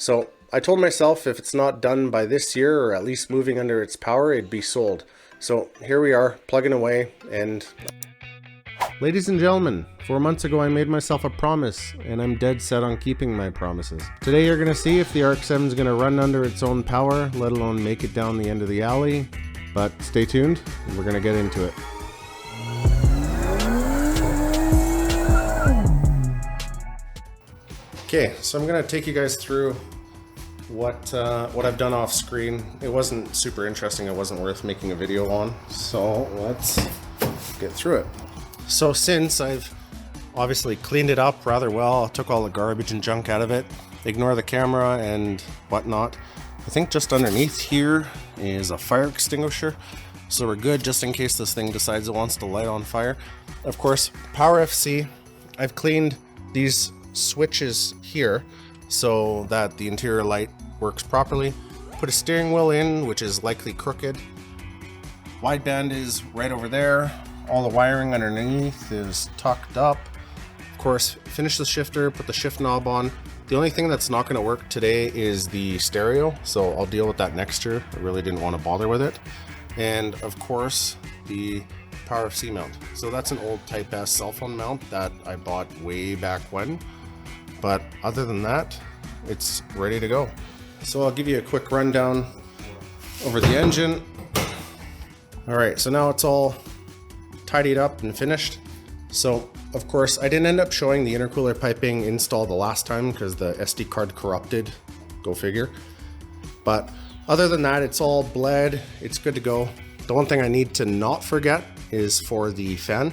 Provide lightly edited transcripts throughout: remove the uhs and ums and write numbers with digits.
So I told myself if it's not done by this year, or at least moving under its power, it'd be sold. So here we are, plugging away, and... Ladies and gentlemen, 4 months ago I made myself a promise, and I'm dead set on keeping my promises. Today you're gonna see if the RX-7 is gonna run under its own power, let alone make it down the end of the alley. But stay tuned, we're gonna get into it. Okay, so I'm gonna take you guys through what I've done off screen. It wasn't super interesting, it wasn't worth making a video on, so let's get through it. So since I've obviously cleaned it up rather well, took all the garbage and junk out of it, ignore the camera and whatnot, I think just underneath here is a fire extinguisher, so we're good just in case this thing decides it wants to light on fire. Of course, Power FC, I've cleaned these switches here so that the interior light works properly. Put a steering wheel in, which is likely crooked. Wideband is right over there. All the wiring underneath is tucked up. Of course, finish the shifter, put the shift knob on. The only thing that's not going to work today is the stereo, so I'll deal with that next year. I really didn't want to bother with it. And of course, the Power FC mount. So that's an old Type S cell phone mount that I bought way back when. But other than that, it's ready to go. So I'll give you a quick rundown over the engine. All right, so now it's all tidied up and finished. So of course I didn't end up showing the intercooler piping installed the last time because the SD card corrupted, go figure. But other than that, it's all bled, it's good to go. The one thing I need to not forget is for the fan.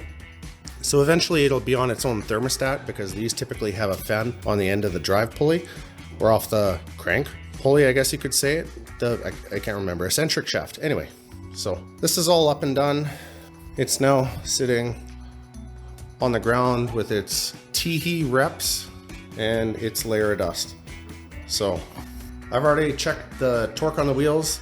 So eventually it'll be on its own thermostat because these typically have a fan on the end of the drive pulley or off the crank pulley, I guess you could say it. I can't remember, eccentric shaft. Anyway, so this is all up and done. It's now sitting on the ground with its teehee reps and its layer of dust. So I've already checked the torque on the wheels,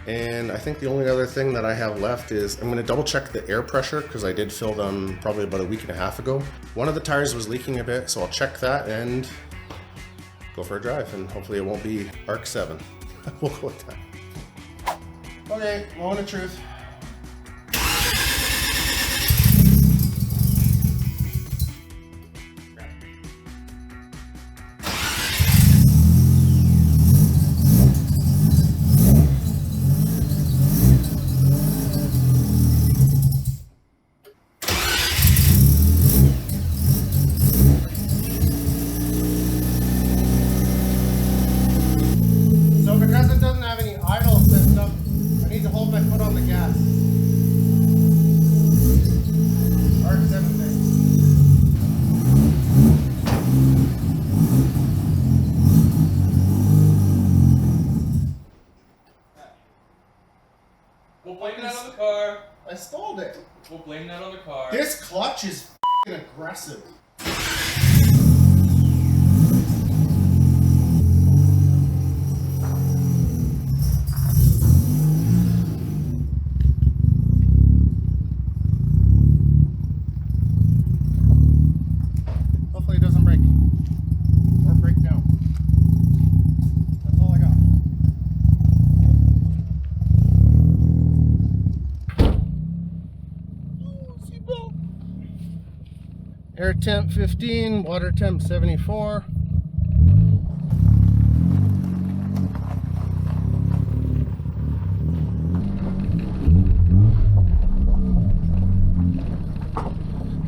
and I think the only other thing that I have left is I'm going to double check the air pressure because I did fill them probably about a week and a half ago. One of the tires was leaking a bit, so I'll check that and go for a drive, and hopefully it won't be RX-7. We'll go with that. Okay, moment of truth. Because it doesn't have any idle system, I need to hold my foot on the gas. RX-7 thing. We'll blame that on the car. I stalled it. We'll blame that on the car. This clutch is f***ing aggressive. Hopefully it doesn't break. Or break down. That's all I got. Seatbelt. Air temp 15, water temp 74.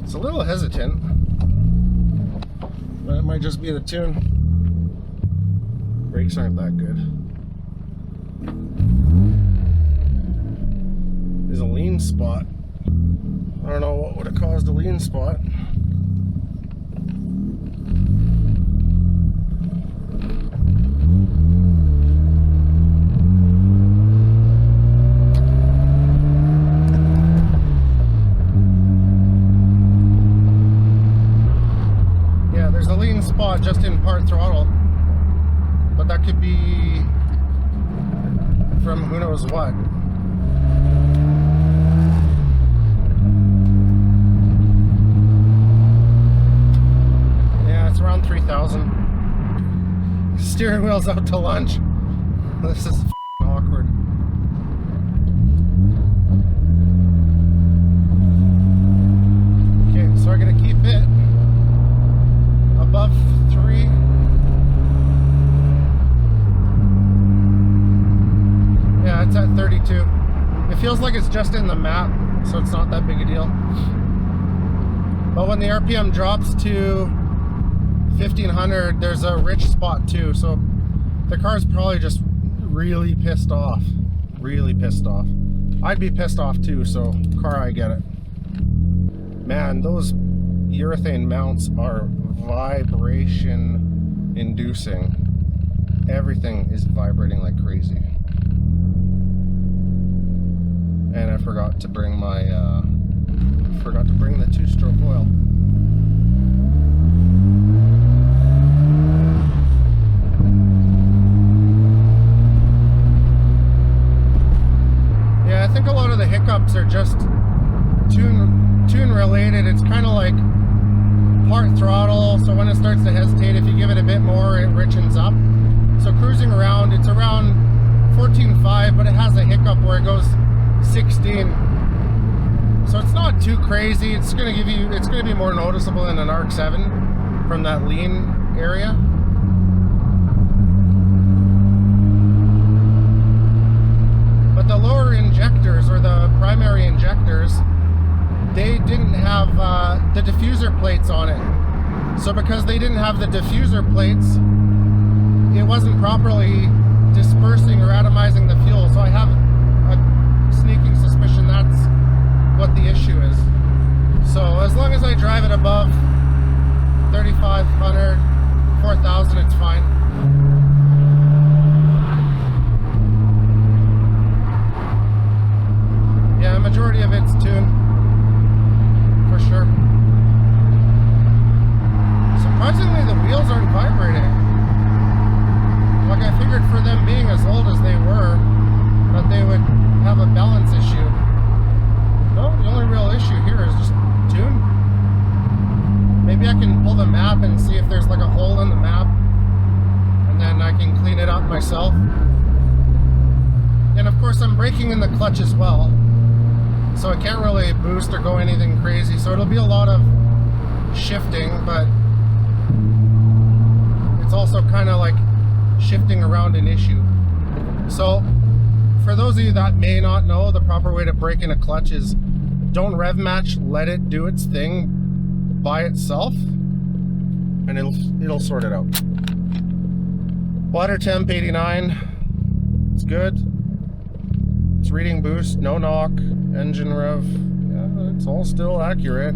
It's a little hesitant, but it might just be the tune. Brakes aren't that good. There's a lean spot. I don't know what would have caused a lean spot. Yeah, there's a lean spot just in part throttle, but that could be from who knows what. Steering wheel's out to lunch. This is awkward. Okay, so I'm gonna keep it above 3. Yeah, it's at 32. It feels like it's just in the map, so it's not that big a deal. But when the RPM drops to 1500, there's a rich spot too, so the car's probably just really pissed off. Really pissed off. I'd be pissed off too, so car, I get it. Man, those urethane mounts are vibration inducing. Everything is vibrating like crazy. And I forgot to bring my the 2-stroke oil. Yeah, I think a lot of the hiccups are just tune related. It's kind of like part throttle, so when it starts to hesitate, if you give it a bit more, it richens up. So cruising around, it's around 14.5, but it has a hiccup where it goes 16. So it's not too crazy. It's gonna be more noticeable in an RX-7 from that lean area. But the lower injectors, or the primary injectors, they didn't have the diffuser plates on it. So because they didn't have the diffuser plates, it wasn't properly dispersing or atomizing the fuel. So I have a sneaking suspicion that's what the issue is. So as long as I drive it above 3,500, 4,000, it's fine. Yeah, a majority of it's tuned, for sure. Surprisingly, the wheels aren't vibrating. Like, I figured for them being as old as they were, that they would have a balance issue. No, the only real issue here is just tune. Maybe I can pull the map and see if there's like a hole in the map, and then I can clean it up myself. And of course I'm braking in the clutch as well, so I can't really boost or go anything crazy, so it'll be a lot of shifting, but it's also kind of like shifting around an issue. So for those of you that may not know, the proper way to brake in a clutch is don't rev match, let it do its thing by itself, and it'll sort it out. Water temp 89, it's good. It's reading boost, no knock, engine rev, yeah, it's all still accurate.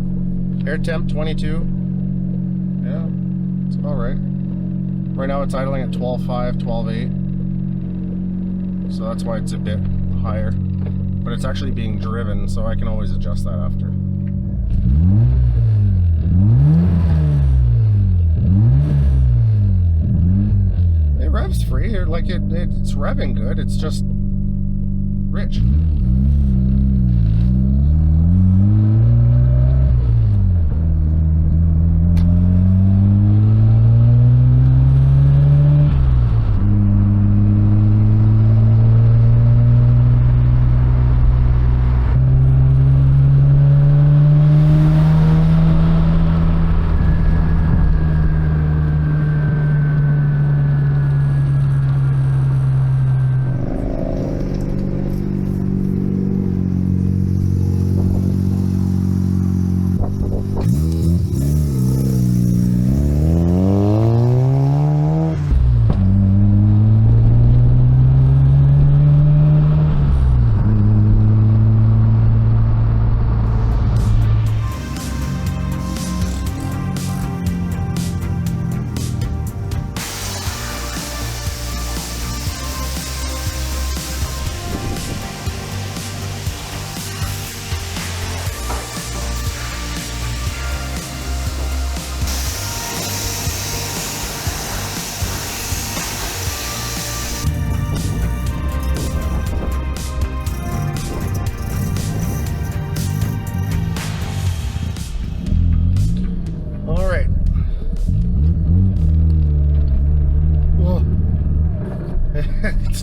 Air temp 22, yeah, it's about right. Right now it's idling at 12.5, 12.8. So that's why it's a bit higher, but it's actually being driven, so I can always adjust that after. It revs free, like it's revving good, it's just rich.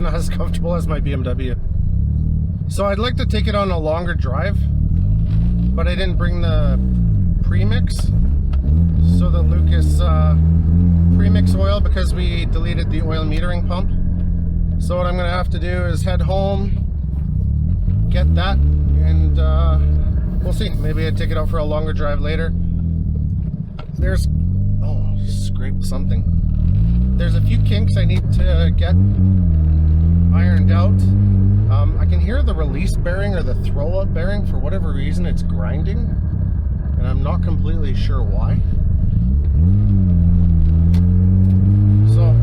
it's not as comfortable as my BMW. So I'd like to take it on a longer drive, but I didn't bring the premix. So the Lucas premix oil, because we deleted the oil metering pump. So what I'm gonna have to do is head home, get that, and we'll see. Maybe I'd take it out for a longer drive later. There's, oh, scraped something. There's a few kinks I need to get ironed out. I can hear the release bearing or the throw-up bearing. For whatever reason, it's grinding, and I'm not completely sure why. So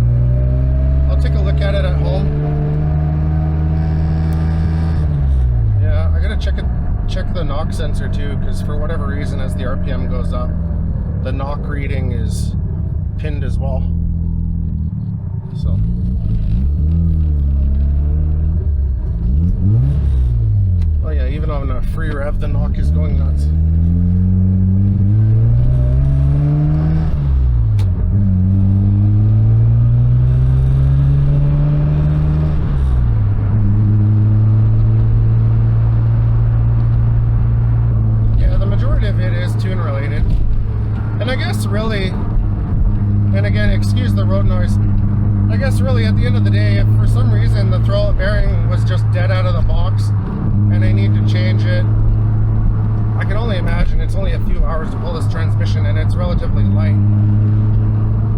I'll take a look at it at home. Yeah, I gotta check the knock sensor too, because for whatever reason, as the RPM goes up, the knock reading is pinned as well. So oh yeah, even on a free rev, the knock is going nuts. Yeah, the majority of it is tune related. And I guess really, and again, excuse the road noise, I guess really at the end of the day, if for some reason the throw-up bearing was just dead out of the box and I need to change it, I can only imagine it's only a few hours to pull this transmission and it's relatively light.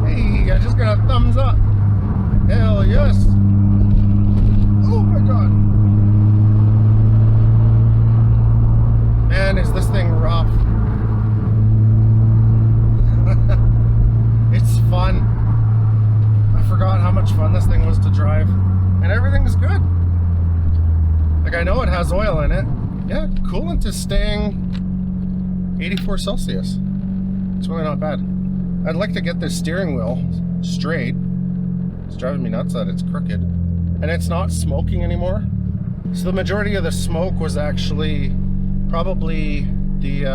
Hey, I just got a thumbs up. Hell yes. Oh my god. Man, is this thing rough. It's fun. I forgot how much fun this thing was to drive, and everything's good. Like, I know it has oil in it. Yeah, coolant is staying 84 Celsius. It's really not bad. I'd like to get this steering wheel straight. It's driving me nuts that it's crooked, and it's not smoking anymore. So the majority of the smoke was actually probably the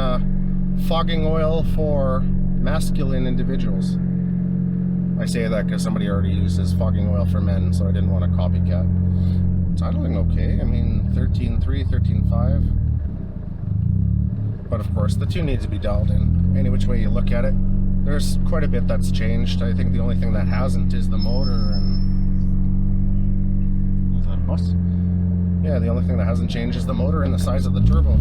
fogging oil for masculine individuals. I say that because somebody already uses fogging oil for men, so I didn't want to copycat. It's idling okay. I mean, 13.3, 13.5. But of course, the tune needs to be dialed in. Any which way you look at it, there's quite a bit that's changed. I think the only thing that hasn't is the motor and... Is that a bus? Yeah, the only thing that hasn't changed is the motor and the size of the turbo.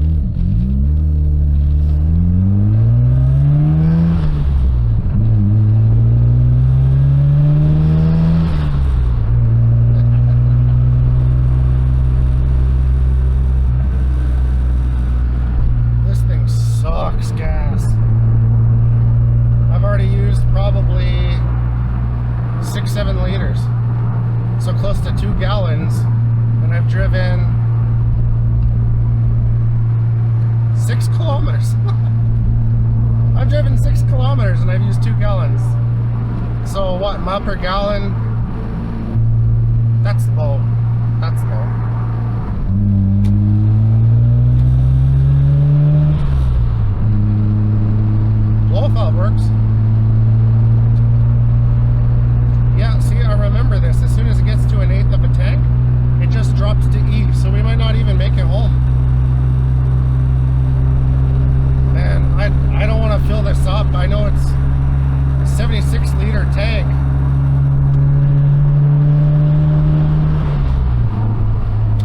Gas. I've already used probably 6-7 liters, so close to 2 gallons, and I've driven 6 kilometers. I've driven 6 kilometers and I've used 2 gallons. So what, mile per gallon? That's low. That's low. Blow-off works. Yeah, see, I remember this. As soon as it gets to 1/8 of a tank, it just drops to E, so we might not even make it home. Man, I don't want to fill this up. I know it's a 76-liter tank.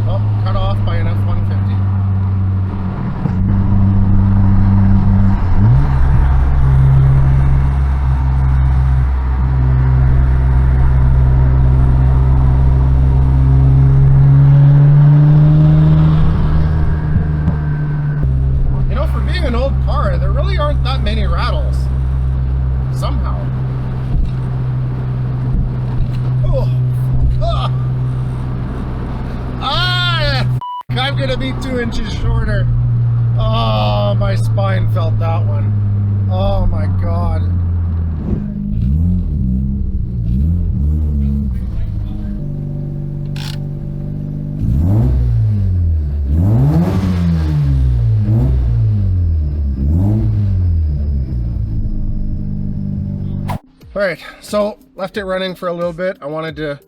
Oh, cut off by an F-150. An old car, there really aren't that many rattles somehow. Oh. I'm gonna be 2 inches shorter. Oh, my spine felt that one. Oh my god. Alright, so left it running for a little bit. I wanted to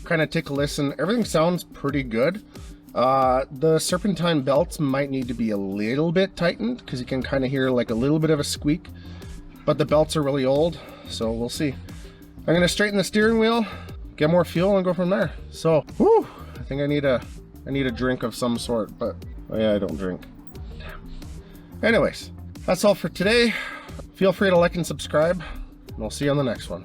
kind of take a listen. Everything sounds pretty good. The serpentine belts might need to be a little bit tightened because you can kind of hear like a little bit of a squeak, but the belts are really old, so we'll see. I'm going to straighten the steering wheel, get more fuel, and go from there. So, whew, I think I need a drink of some sort, but oh yeah, I don't drink. Anyways, that's all for today. Feel free to like and subscribe, and we'll see you on the next one.